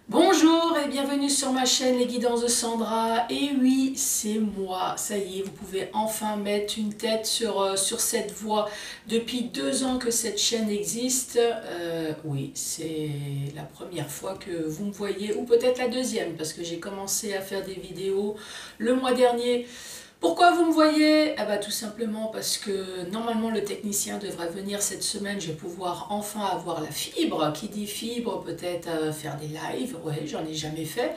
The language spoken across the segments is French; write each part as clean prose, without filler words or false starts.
Bonjour et bienvenue sur ma chaîne Les Guidances de Sandra. Et oui, c'est moi, ça y est, vous pouvez enfin mettre une tête sur cette voie. Depuis 2 ans que cette chaîne existe, oui, c'est la première fois que vous me voyez, ou peut-être la deuxième, parce que j'ai commencé à faire des vidéos le mois dernier. Pourquoi vous me voyez? Ah bah, tout simplement parce que normalement le technicien devrait venir cette semaine, je vais pouvoir enfin avoir la fibre. Qui dit fibre, peut-être faire des lives, ouais, j'en ai jamais fait.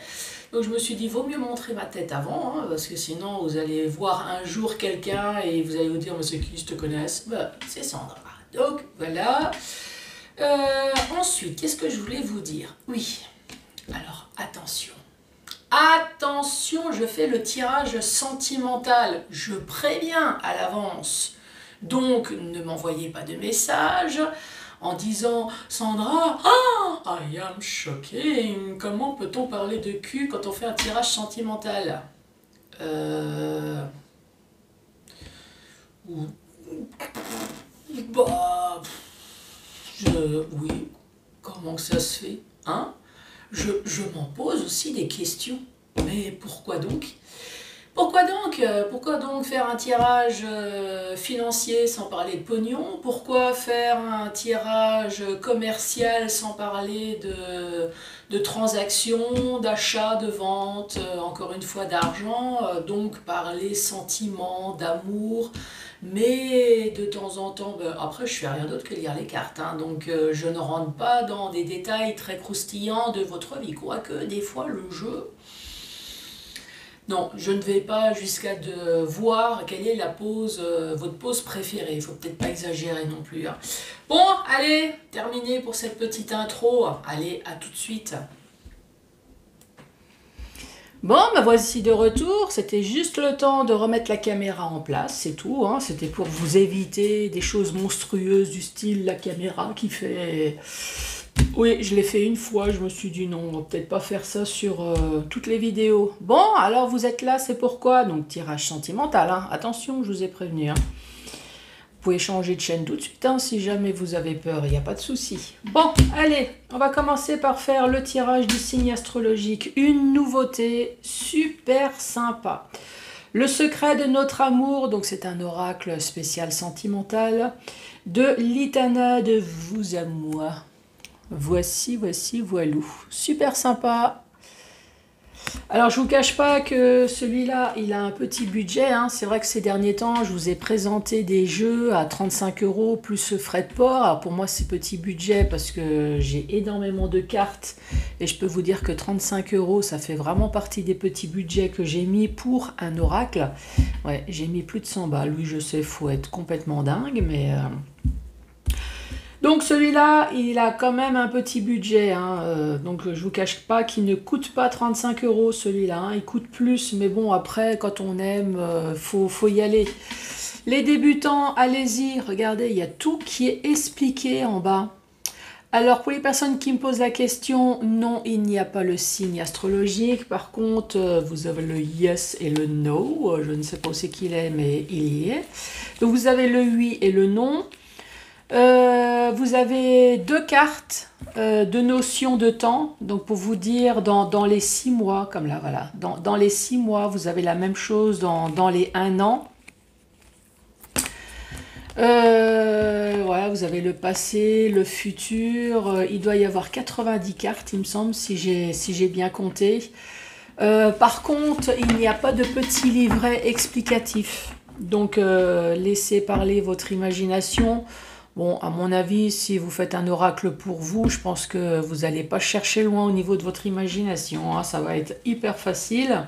Donc je me suis dit, vaut mieux montrer ma tête avant, hein, parce que sinon vous allez voir un jour quelqu'un et vous allez vous dire, mais c'est qui, je te connaisse? Bah, c'est Sandra. Donc voilà. Ensuite, qu'est-ce que je voulais vous dire? Oui, alors attention. Attention, je fais le tirage sentimental. Je préviens à l'avance. Donc, ne m'envoyez pas de message en disant Sandra, ah, I am shocking. Comment peut-on parler de cul quand on fait un tirage sentimental? Bah, oui, comment que ça se fait, hein? Je m'en pose aussi des questions. Mais pourquoi donc? Pourquoi donc faire un tirage financier sans parler de pognon? Pourquoi faire un tirage commercial sans parler de transactions, d'achat, de vente, encore une fois d'argent? Donc parler sentiments, d'amour, mais de temps en temps, ben, après je fais rien d'autre que lire les cartes, hein, donc je ne rentre pas dans des détails très croustillants de votre vie, quoique des fois le jeu... Non, je ne vais pas jusqu'à de voir quelle est la pose, votre pose préférée. Il ne faut peut-être pas exagérer non plus, hein. Bon, allez, terminé pour cette petite intro. Allez, à tout de suite. Bon, bah voici de retour. C'était juste le temps de remettre la caméra en place, c'est tout, hein. C'était pour vous éviter des choses monstrueuses du style la caméra qui fait... Oui, je l'ai fait une fois, je me suis dit non, on va peut-être pas faire ça sur toutes les vidéos. Bon, alors vous êtes là, c'est pourquoi? Donc tirage sentimental, hein. Attention, je vous ai prévenu, hein. Vous pouvez changer de chaîne tout de suite, hein, si jamais vous avez peur, il n'y a pas de souci. Bon, allez, on va commencer par faire le tirage du signe astrologique. Une nouveauté super sympa. Le secret de notre amour, donc c'est un oracle spécial sentimental, de l'Itana de vous à moi. Voici, voilou. Super sympa. Alors, je vous cache pas que celui-là, il a un petit budget, hein. C'est vrai que ces derniers temps, je vous ai présenté des jeux à 35 € plus frais de port. Alors, pour moi, c'est petit budget parce que j'ai énormément de cartes. Et je peux vous dire que 35 €, ça fait vraiment partie des petits budgets que j'ai mis pour un oracle. Ouais, j'ai mis plus de 100 balles. Oui, je sais, faut être complètement dingue, mais... Donc celui-là, il a quand même un petit budget, hein. Donc je vous cache pas qu'il ne coûte pas 35 € celui-là, hein. Il coûte plus, mais bon, après, quand on aime, faut y aller. Les débutants, allez-y, regardez, il y a tout qui est expliqué en bas. Alors pour les personnes qui me posent la question, non, il n'y a pas le signe astrologique. Par contre, vous avez le yes et le no. Je ne sais pas où c'est qu'il est, mais il y est. Donc vous avez le oui et le non. Vous avez 2 cartes de notion de temps, donc pour vous dire dans les 6 mois, comme là, voilà, dans les 6 mois, vous avez la même chose dans les 1 an. Voilà, vous avez le passé, le futur, il doit y avoir 90 cartes, il me semble, si j'ai bien compté. Par contre, il n'y a pas de petit livret explicatif, donc laissez parler votre imagination. Bon, à mon avis, si vous faites un oracle pour vous, je pense que vous n'allez pas chercher loin au niveau de votre imagination, hein. Ça va être hyper facile.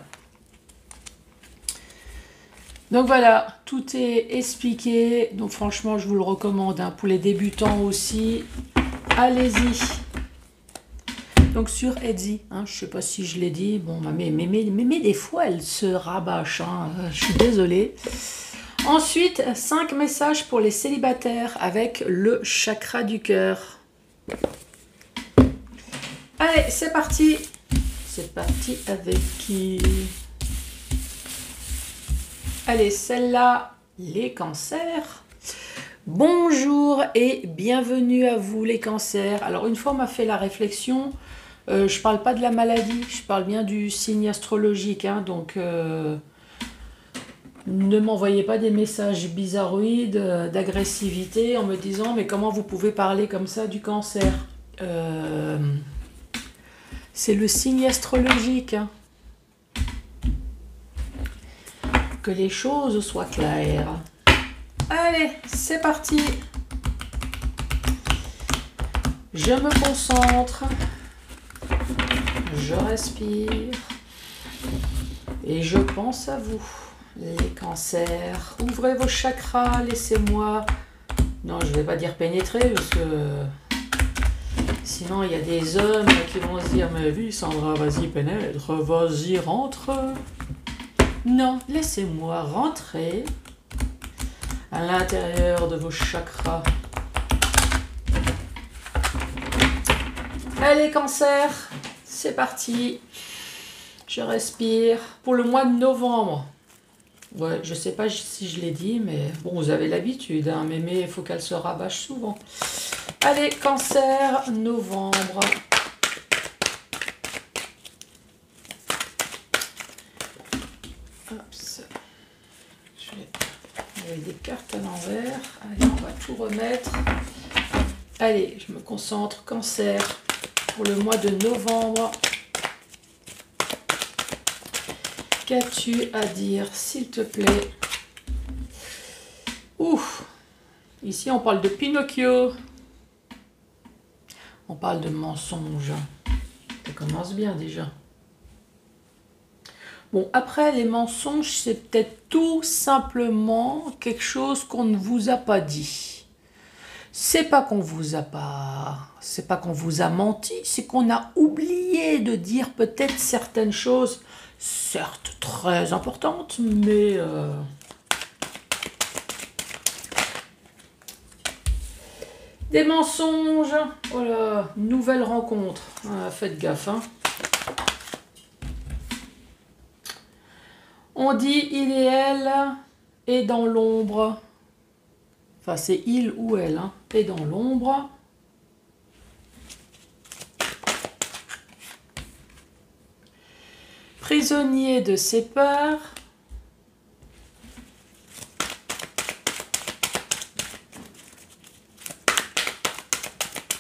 Donc voilà, tout est expliqué. Donc franchement, je vous le recommande, hein, pour les débutants aussi. Allez-y. Donc sur Etsy, hein, je ne sais pas si je l'ai dit. Bon, mais des fois, elle se rabâche, hein. Je suis désolée. Ensuite, 5 messages pour les célibataires avec le chakra du cœur. Allez, c'est parti. C'est parti avec qui? Allez, celle-là, les cancers. Bonjour et bienvenue à vous les cancers. Alors, une fois, on m'a fait la réflexion. Je parle pas de la maladie, je parle bien du signe astrologique, hein, donc ne m'envoyez pas des messages bizarroïdes d'agressivité en me disant mais comment vous pouvez parler comme ça du cancer. C'est le signe astrologique, hein. Que les choses soient claires. Allez, c'est parti. Je me concentre. Je respire. Et je pense à vous, les cancers. Ouvrez vos chakras, laissez-moi... Non, je ne vais pas dire pénétrer, parce que... Sinon, il y a des hommes qui vont se dire « Mais oui, Sandra, vas-y, pénètre, vas-y, rentre. » Non, laissez-moi rentrer à l'intérieur de vos chakras. Allez, cancer, c'est parti. Je respire pour le mois de novembre. Ouais, je sais pas si je l'ai dit, mais bon, vous avez l'habitude, hein, Mémé, il faut qu'elle se rabâche souvent. Allez, cancer, novembre. Oups. Je vais avec des cartes à l'envers. Allez, on va tout remettre. Allez, je me concentre. Cancer pour le mois de novembre. Qu'as-tu à dire, s'il te plaît? Ouf! Ici, on parle de Pinocchio. On parle de mensonge. Ça commence bien déjà. Bon, après, les mensonges, c'est peut-être tout simplement quelque chose qu'on ne vous a pas dit. C'est pas qu'on vous a pas... C'est pas qu'on vous a menti, c'est qu'on a oublié de dire peut-être certaines choses, certes très importantes, mais... Des mensonges. Voilà, nouvelle rencontre. Ah, faites gaffe, hein. On dit il et elle est dans l'ombre. Enfin, c'est il ou elle, hein, est dans l'ombre. Prisonnier de ses peurs.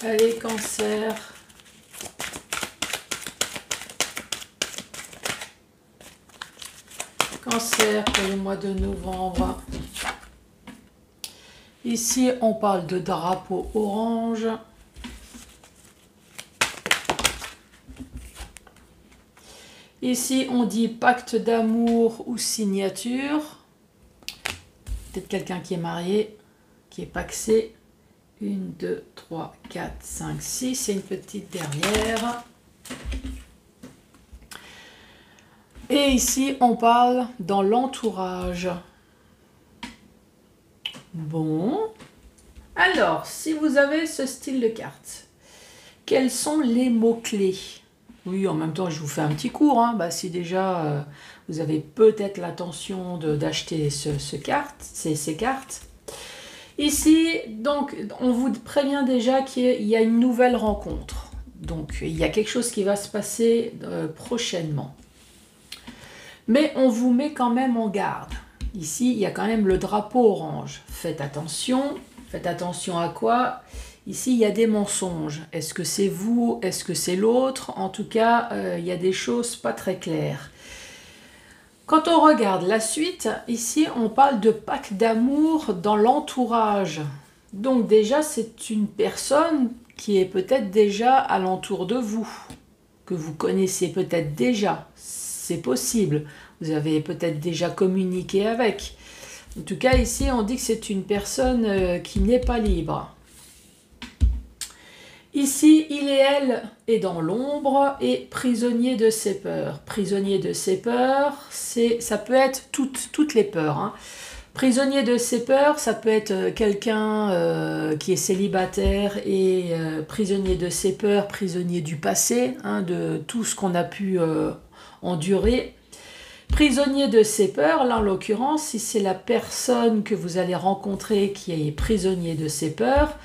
Allez, cancer. Cancer pour le mois de novembre. Ici, on parle de drapeau orange. Ici, on dit pacte d'amour ou signature. Peut-être quelqu'un qui est marié, qui est paxé. 1, 2, 3, 4, 5, 6. Et une petite dernière. Et ici, on parle dans l'entourage. Bon. Alors, si vous avez ce style de carte, quels sont les mots-clés? Oui, en même temps, je vous fais un petit cours. Hein. Bah, si déjà, vous avez peut-être l'intention d'acheter ces cartes. Ici, donc, on vous prévient déjà qu'il y a une nouvelle rencontre. Donc, il y a quelque chose qui va se passer prochainement. Mais on vous met quand même en garde. Ici, il y a quand même le drapeau orange. Faites attention. Faites attention à quoi? Ici, il y a des mensonges. Est-ce que c'est vous? Est-ce que c'est l'autre? En tout cas, il y a des choses pas très claires. Quand on regarde la suite, ici, on parle de pacte d'amour dans l'entourage. Donc déjà, c'est une personne qui est peut-être déjà alentour de vous, que vous connaissez peut-être déjà. C'est possible. Vous avez peut-être déjà communiqué avec. En tout cas, ici, on dit que c'est une personne qui n'est pas libre. Ici, il et elle est dans l'ombre et prisonnier de ses peurs. Prisonnier de ses peurs, ça peut être toutes les peurs. Hein. Prisonnier de ses peurs, ça peut être quelqu'un qui est célibataire et prisonnier de ses peurs, prisonnier du passé, hein, de tout ce qu'on a pu endurer. Prisonnier de ses peurs, là en l'occurrence, si c'est la personne que vous allez rencontrer qui est prisonnier de ses peurs,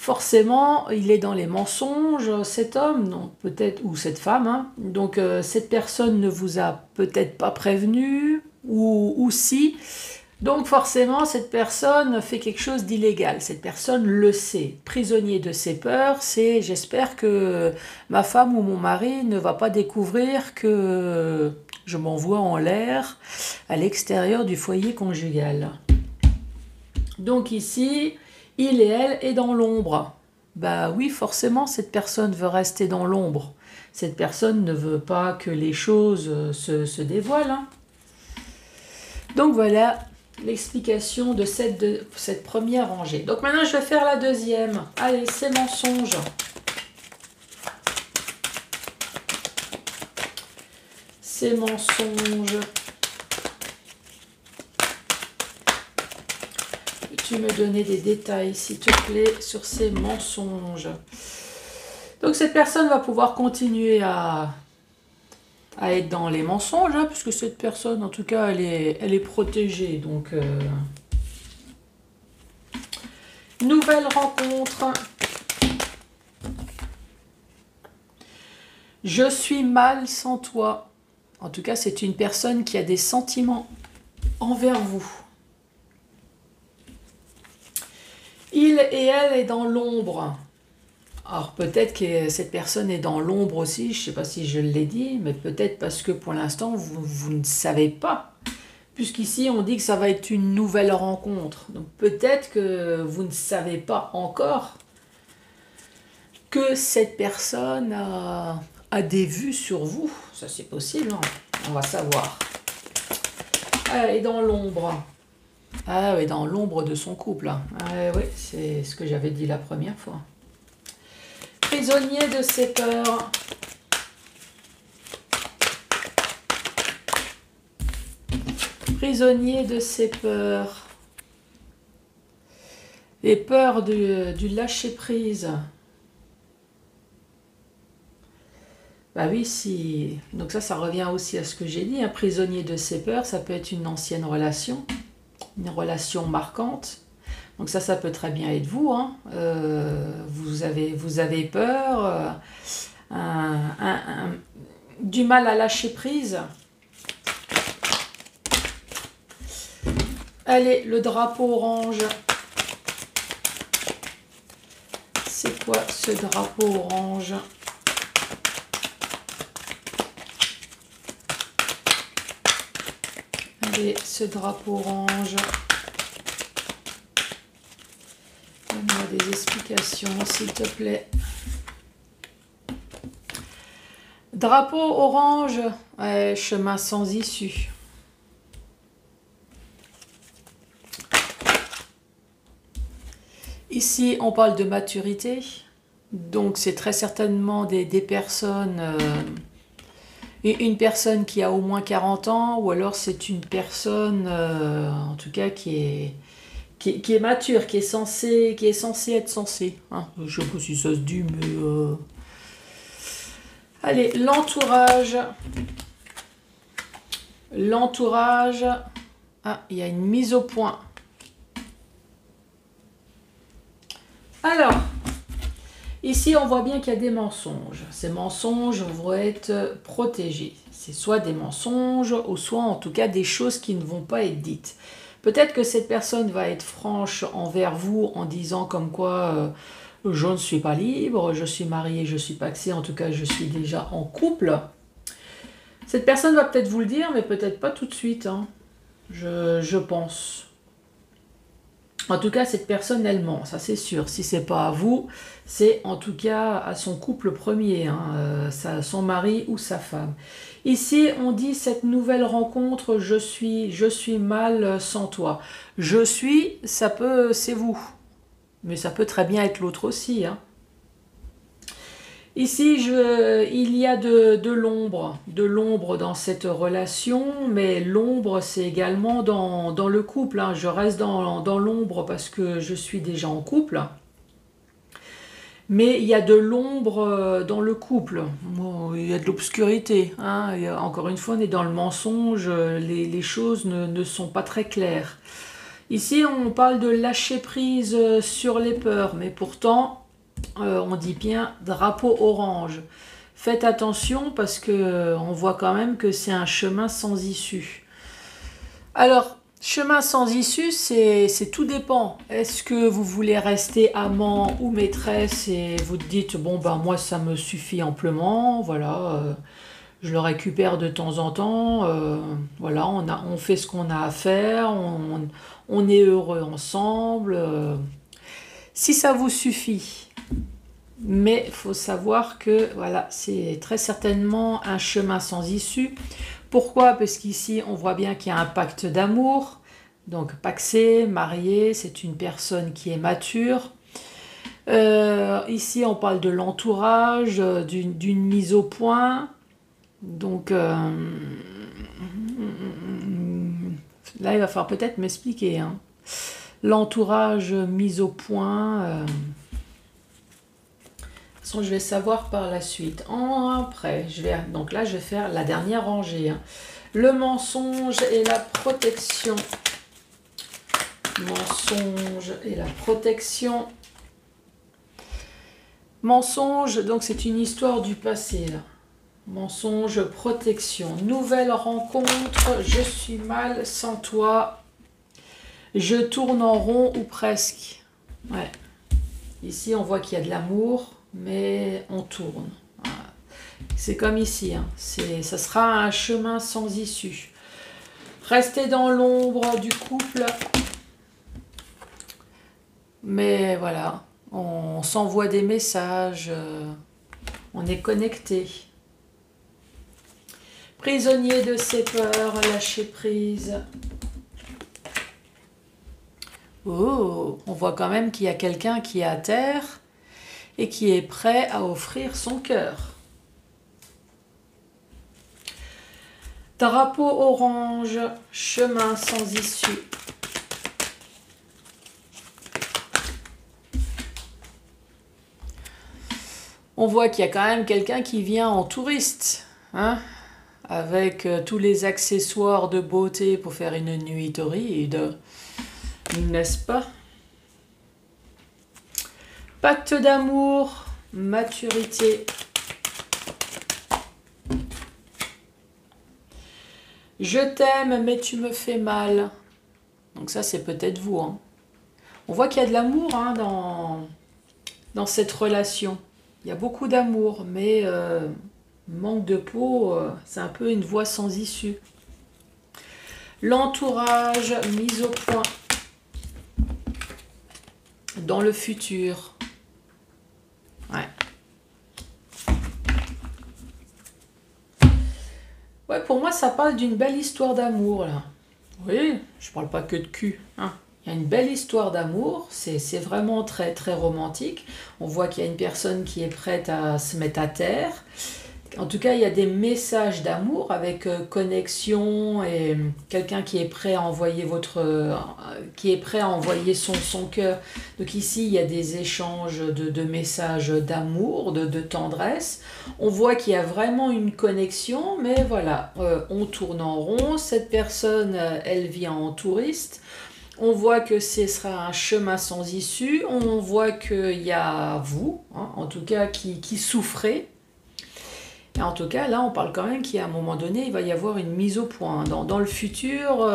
forcément, il est dans les mensonges, cet homme, donc peut-être, ou cette femme, hein. Donc cette personne ne vous a peut-être pas prévenu, ou si. Donc forcément, cette personne fait quelque chose d'illégal. Cette personne le sait. Prisonnier de ses peurs, c'est j'espère que ma femme ou mon mari ne va pas découvrir que je m'envoie en l'air à l'extérieur du foyer conjugal. Donc ici, il et elle est dans l'ombre. Bah oui, forcément, cette personne veut rester dans l'ombre. Cette personne ne veut pas que les choses se dévoilent, hein. Donc voilà l'explication de cette première rangée. Donc maintenant, je vais faire la deuxième. Allez, c'est mensonge. C'est mensonge. Peux-tu me donner des détails, s'il te plaît, sur ces mensonges? Donc cette personne va pouvoir continuer à être dans les mensonges, hein, puisque cette personne, en tout cas, elle est protégée. Donc, nouvelle rencontre. Je suis mal sans toi. En tout cas, c'est une personne qui a des sentiments envers vous. Il et elle est dans l'ombre. Alors peut-être que cette personne est dans l'ombre aussi, je ne sais pas si je l'ai dit, mais peut-être parce que pour l'instant, vous ne savez pas. Puisqu'ici, on dit que ça va être une nouvelle rencontre. Donc peut-être que vous ne savez pas encore que cette personne a des vues sur vous. Ça, c'est possible, hein. On va savoir. Elle est dans l'ombre. Ah oui, dans l'ombre de son couple. Ah, oui, c'est ce que j'avais dit la première fois. Prisonnier de ses peurs. Prisonnier de ses peurs. Les peurs du lâcher-prise. Bah oui, si... Donc ça revient aussi à ce que j'ai dit. Un prisonnier de ses peurs, ça peut être une ancienne relation. Une relation marquante. Donc ça peut très bien être vous, hein. Vous avez peur, du mal à lâcher prise. Allez, le drapeau orange. C'est quoi ce drapeau orange? Allez, ce drapeau orange. Donne-moi des explications, s'il te plaît. Drapeau orange, ouais, chemin sans issue. Ici, on parle de maturité. Donc, c'est très certainement des personnes... une personne qui a au moins 40 ans, ou alors c'est une personne, en tout cas, qui est mature, qui est censée être censée. Hein. Je ne sais pas si ça se dit, mais... Allez, l'entourage. L'entourage. Ah, il y a une mise au point. Alors, ici, on voit bien qu'il y a des mensonges. Ces mensonges vont être protégés. C'est soit des mensonges, ou soit en tout cas des choses qui ne vont pas être dites. Peut-être que cette personne va être franche envers vous en disant comme quoi je ne suis pas libre, je suis mariée, je suis paxée, en tout cas je suis déjà en couple. Cette personne va peut-être vous le dire, mais peut-être pas tout de suite, hein. Je pense. En tout cas, cette personne, elle ment, ça c'est sûr. Si c'est pas à vous, c'est en tout cas à son couple premier, hein, son mari ou sa femme. Ici, on dit cette nouvelle rencontre, je suis mal sans toi. Je suis, ça peut, c'est vous. Mais ça peut très bien être l'autre aussi, hein. Ici, il y a de l'ombre dans cette relation, mais l'ombre, c'est également dans le couple, hein. Je reste dans l'ombre parce que je suis déjà en couple. Mais il y a de l'ombre dans le couple. Bon, il y a de l'obscurité, hein. Encore une fois, on est dans le mensonge, les choses ne sont pas très claires. Ici, on parle de lâcher prise sur les peurs, mais pourtant, on dit bien drapeau orange. Faites attention parce que on voit quand même que c'est un chemin sans issue. Alors, chemin sans issue, c'est tout dépend. Est-ce que vous voulez rester amant ou maîtresse et vous te dites, bon, ben moi, ça me suffit amplement, voilà, je le récupère de temps en temps, voilà, on fait ce qu'on a à faire, on est heureux ensemble. Si ça vous suffit, mais il faut savoir que voilà, c'est très certainement un chemin sans issue. Pourquoi? Parce qu'ici, on voit bien qu'il y a un pacte d'amour. Donc, paxé, marié, c'est une personne qui est mature. Ici, on parle de l'entourage, d'une mise au point. Donc, là, il va falloir peut-être m'expliquer. Hein. L'entourage mis au point. Je vais savoir par la suite. Après, donc là, je vais faire la dernière rangée. Hein. Le mensonge et la protection. Mensonge et la protection. Mensonge, donc c'est une histoire du passé. Là. Mensonge, protection. Nouvelle rencontre. Je suis mal sans toi. Je tourne en rond ou presque. Ouais. Ici, on voit qu'il y a de l'amour. Mais on tourne. Voilà. C'est comme ici, hein. Ça sera un chemin sans issue. Restez dans l'ombre du couple. Mais voilà, on s'envoie des messages, on est connecté. Prisonnier de ses peurs, lâcher prise. Oh, on voit quand même qu'il y a quelqu'un qui est à terre et qui est prêt à offrir son cœur. Drapeau orange, chemin sans issue. On voit qu'il y a quand même quelqu'un qui vient en touriste, hein, avec tous les accessoires de beauté pour faire une nuit torride, n'est-ce pas? Pacte d'amour, maturité. Je t'aime, mais tu me fais mal. Donc ça, c'est peut-être vous. Hein. On voit qu'il y a de l'amour hein, dans cette relation. Il y a beaucoup d'amour, mais manque de peau, c'est un peu une voie sans issue. L'entourage, mise au point. Dans le futur. Ouais. Ouais, pour moi, ça parle d'une belle histoire d'amour, là. Oui, je parle pas que de cul. Hein. Il y a une belle histoire d'amour, c'est vraiment très, très romantique. On voit qu'il y a une personne qui est prête à se mettre à terre. En tout cas, il y a des messages d'amour avec connexion et quelqu'un qui est prêt à envoyer son cœur. Donc ici, il y a des échanges de messages d'amour, de tendresse. On voit qu'il y a vraiment une connexion, mais voilà, on tourne en rond. Cette personne, elle vient en touriste. On voit que ce sera un chemin sans issue. On voit qu'il y a vous, hein, en tout cas, qui souffrez. Et en tout cas, là, on parle quand même qu'à un moment donné, il va y avoir une mise au point. Dans le futur,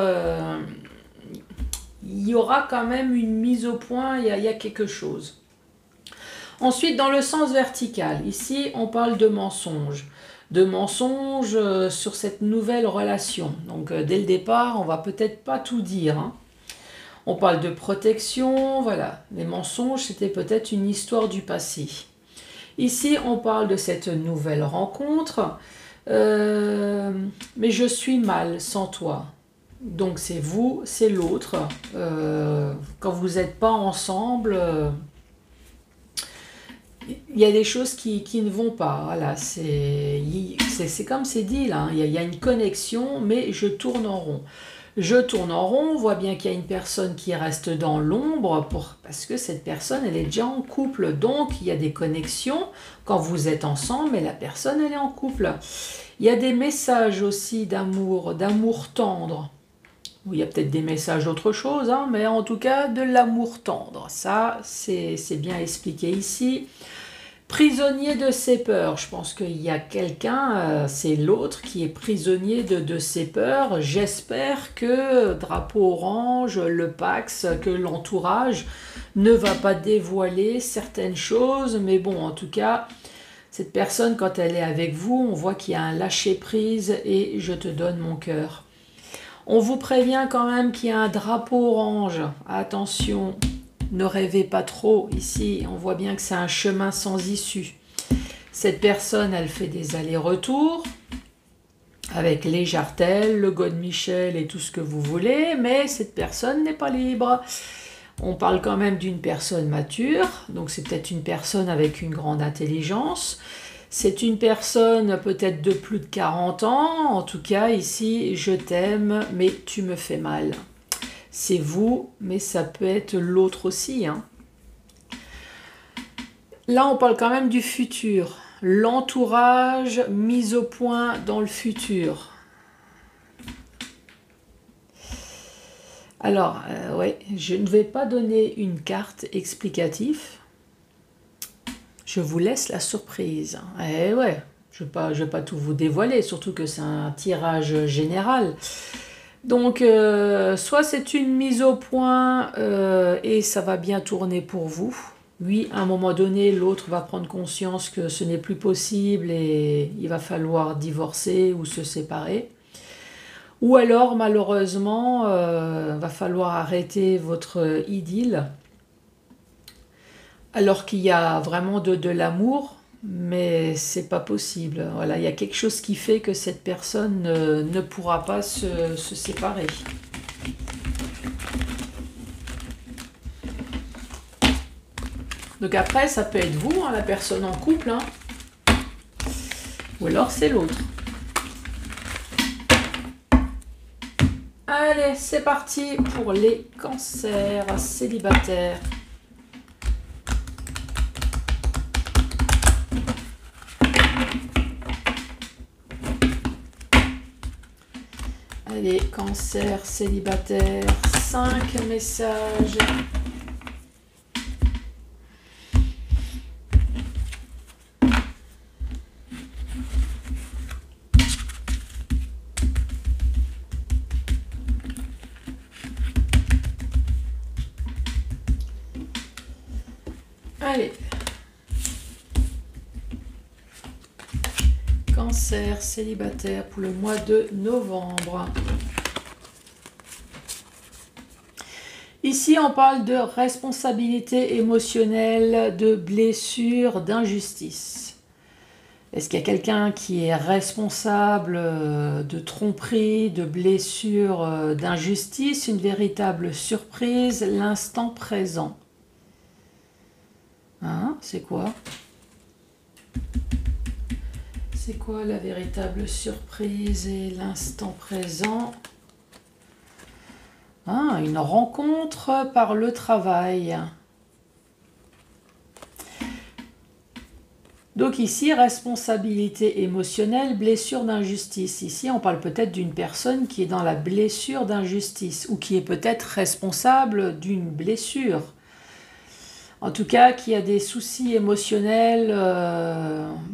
il y aura quand même une mise au point, il y a quelque chose. Ensuite, dans le sens vertical, ici, on parle de mensonge. De mensonge sur cette nouvelle relation. Donc, dès le départ, on va peut-être pas tout dire. Hein. On parle de protection, voilà. Les mensonges, c'était peut-être une histoire du passé. Ici, on parle de cette nouvelle rencontre, mais je suis mal sans toi. Donc c'est vous, c'est l'autre. Quand vous n'êtes pas ensemble, il y a des choses qui ne vont pas. Voilà, c'est comme c'est dit là, hein. Il y a une connexion, mais je tourne en rond. Je tourne en rond, on voit bien qu'il y a une personne qui reste dans l'ombre parce que cette personne, elle est déjà en couple. Donc, il y a des connexions quand vous êtes ensemble, mais la personne, elle est en couple. Il y a des messages aussi d'amour tendre. Ou il y a peut-être des messages d'autre chose, hein, mais en tout cas de l'amour tendre. Ça, c'est bien expliqué ici. Prisonnier de ses peurs. Je pense qu'il y a quelqu'un, c'est l'autre qui est prisonnier de ses peurs. J'espère que Drapeau Orange, le Pax, que l'entourage ne va pas dévoiler certaines choses. Mais bon, en tout cas, cette personne, quand elle est avec vous, on voit qu'il y a un lâcher-prise et je te donne mon cœur. On vous prévient quand même qu'il y a un drapeau orange. Attention, ne rêvez pas trop. Ici, on voit bien que c'est un chemin sans issue. Cette personne, elle fait des allers-retours avec les jartelles, le Godemichel et tout ce que vous voulez, mais cette personne n'est pas libre. On parle quand même d'une personne mature, donc c'est peut-être une personne avec une grande intelligence. C'est une personne peut-être de plus de 40 ans. En tout cas, ici, je t'aime, mais tu me fais mal. C'est vous, mais ça peut être l'autre aussi, hein. Là, on parle quand même du futur. L'entourage mis au point dans le futur. Alors, ouais, je ne vais pas donner une carte explicative. Je vous laisse la surprise. Eh ouais, je ne vais pas tout vous dévoiler, surtout que c'est un tirage général. Donc, soit c'est une mise au point et ça va bien tourner pour vous. Oui, à un moment donné, l'autre va prendre conscience que ce n'est plus possible et il va falloir divorcer ou se séparer. Ou alors, malheureusement, va falloir arrêter votre idylle. Alors qu'il y a vraiment de l'amour, mais c'est pas possible. Voilà, il y a quelque chose qui fait que cette personne ne pourra pas se séparer. Donc après, ça peut être vous, hein, la personne en couple, hein, ou alors c'est l'autre. Allez, c'est parti pour les cancers célibataires. Allez, cancer célibataire, 5 messages. Allez. Cancer célibataire pour le mois de novembre. Ici, on parle de responsabilité émotionnelle, de blessure, d'injustice. Est-ce qu'il y a quelqu'un qui est responsable de tromperie, de blessure, d'injustice? Une véritable surprise, l'instant présent. Hein, c'est quoi? C'est quoi la véritable surprise et l'instant présent? Ah, une rencontre par le travail. Donc ici, responsabilité émotionnelle, blessure d'injustice. Ici, on parle peut-être d'une personne qui est dans la blessure d'injustice ou qui est peut-être responsable d'une blessure. En tout cas, qui a des soucis émotionnels.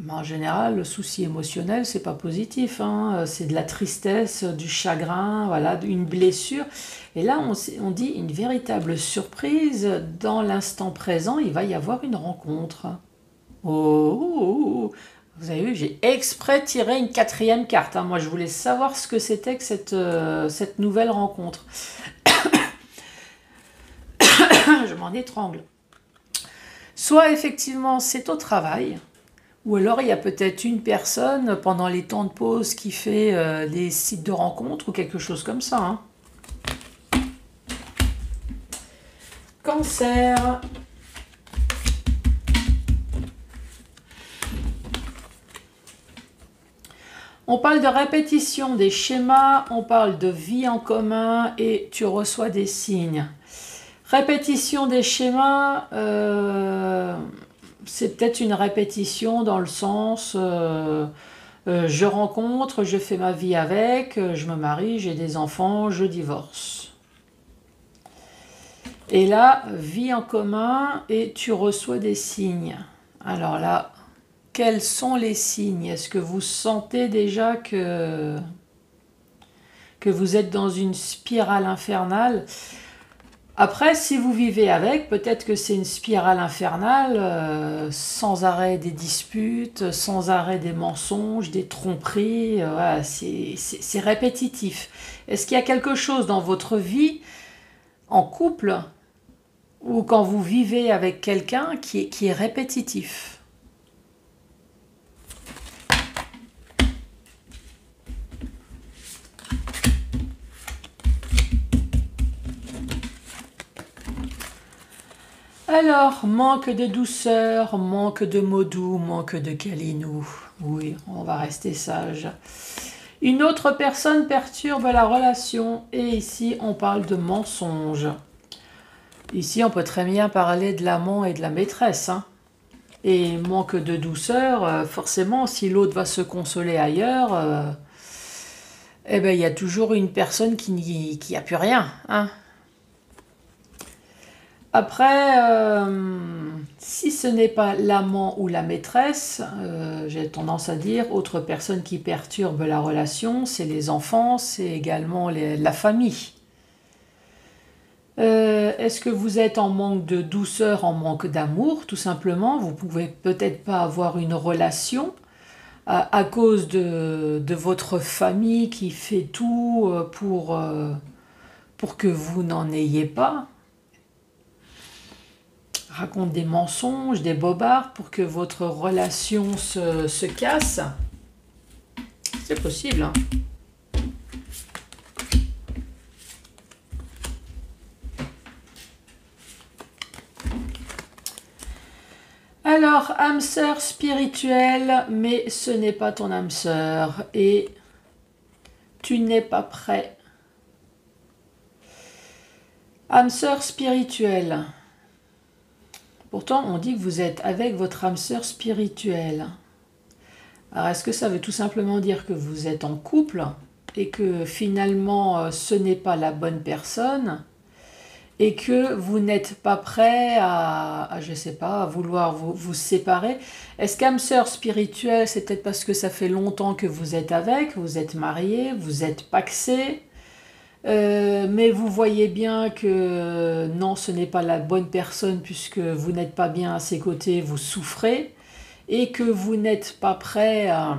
En général, le souci émotionnel, c'est pas positif, hein, c'est de la tristesse, du chagrin, voilà, une blessure. Et là, on dit une véritable surprise. Dans l'instant présent, il va y avoir une rencontre. Oh, vous avez vu, j'ai exprès tiré une 4e carte, hein. Moi, je voulais savoir ce que c'était que cette nouvelle rencontre. Je m'en étrangle. Soit effectivement c'est au travail, ou alors il y a peut-être une personne pendant les temps de pause qui fait des sites de rencontres ou quelque chose comme ça, hein. Cancer. On parle de répétition des schémas, on parle de vie en commun et tu reçois des signes. Répétition des schémas, c'est peut-être une répétition dans le sens Je rencontre, je fais ma vie avec, je me marie, j'ai des enfants, je divorce. Et là, vie en commun et tu reçois des signes. Alors là, quels sont les signes? Est-ce que vous sentez déjà que vous êtes dans une spirale infernale? Après, si vous vivez avec, peut-être que c'est une spirale infernale, sans arrêt des disputes, sans arrêt des mensonges, des tromperies, voilà, c'est répétitif. Est-ce qu'il y a quelque chose dans votre vie, en couple, ou quand vous vivez avec quelqu'un qui est répétitif? Alors, manque de douceur, manque de mots doux, manque de câlinou. Oui, on va rester sage. Une autre personne perturbe la relation et ici on parle de mensonge. Ici on peut très bien parler de l'amant et de la maîtresse. Hein. Et manque de douceur, forcément si l'autre va se consoler ailleurs, eh ben, il y a toujours une personne qui a plus rien. Hein. Après, si ce n'est pas l'amant ou la maîtresse, j'ai tendance à dire, autre personne qui perturbe la relation, c'est les enfants, c'est également la famille. Est-ce que vous êtes en manque de douceur, en manque d'amour, tout simplement? Vous pouvez peut-être pas avoir une relation à cause de votre famille qui fait tout pour que vous n'en ayez pas. Raconte des mensonges, des bobards pour que votre relation se casse. C'est possible. Hein. Alors, âme sœur spirituelle, mais ce n'est pas ton âme sœur et tu n'es pas prêt. Âme sœur spirituelle. Pourtant, on dit que vous êtes avec votre âme sœur spirituelle. Alors, est-ce que ça veut tout simplement dire que vous êtes en couple et que finalement, ce n'est pas la bonne personne et que vous n'êtes pas prêt je sais pas, à vouloir vous séparer? Est-ce qu'âme sœur spirituelle, c'est peut-être parce que ça fait longtemps que vous êtes avec, vous êtes mariés, vous êtes pacsés, mais vous voyez bien que non, ce n'est pas la bonne personne puisque vous n'êtes pas bien à ses côtés, vous souffrez et que vous n'êtes pas prêt à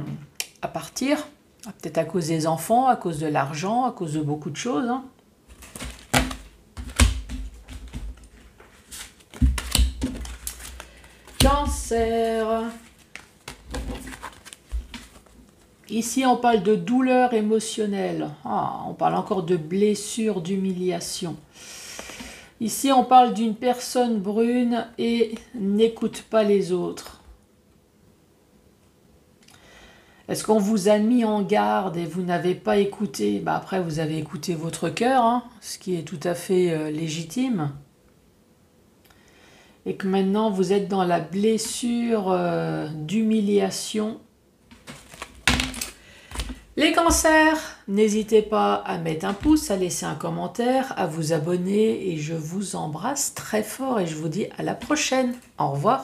partir, peut-être à cause des enfants, à cause de l'argent, à cause de beaucoup de choses. Hein. Cancer. Ici, on parle de douleur émotionnelle. Ah, on parle encore de blessure, d'humiliation. Ici, on parle d'une personne brune et n'écoute pas les autres. Est-ce qu'on vous a mis en garde et vous n'avez pas écouté? Après, vous avez écouté votre cœur, hein, ce qui est tout à fait légitime. Et que maintenant, vous êtes dans la blessure d'humiliation. Les cancers, n'hésitez pas à mettre un pouce, à laisser un commentaire, à vous abonner et je vous embrasse très fort et je vous dis à la prochaine. Au revoir.